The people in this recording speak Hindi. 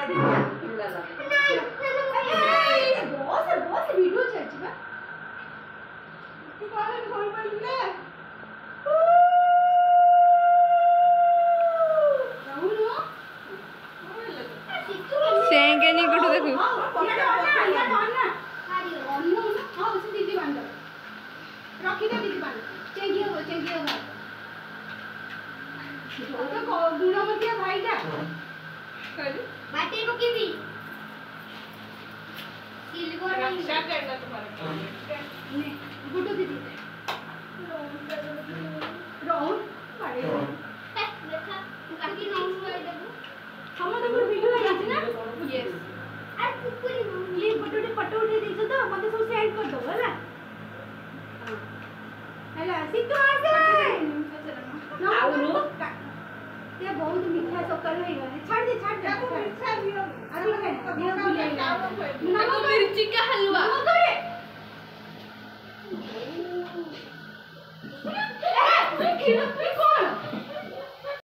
बॉस वीडियो चल बा तू कॉल खोल पड़ले सेंगे नहीं कुछ देखो दीदी बांध रखी दे दीदी बांध चेंगी हो तो गुणमतिया भाईटा बाटे पकी भी सिल्वर रक्षा करना तुम्हारे ने गुड्डू दीदी राउंड पड़े देखा काकी नाउ हुआ देखो हम तो वीडियो है ना यस आज पूरी ये फोटो उठे दीजिए तो मते सब सेंड कर दो होला हेला सिद्धू आसे आउनु ये बहुत मीठा सकर होई गए छाड़ दे मीठा दियो अरे लगा दियो भूल ना मिर्ची का हलवा करे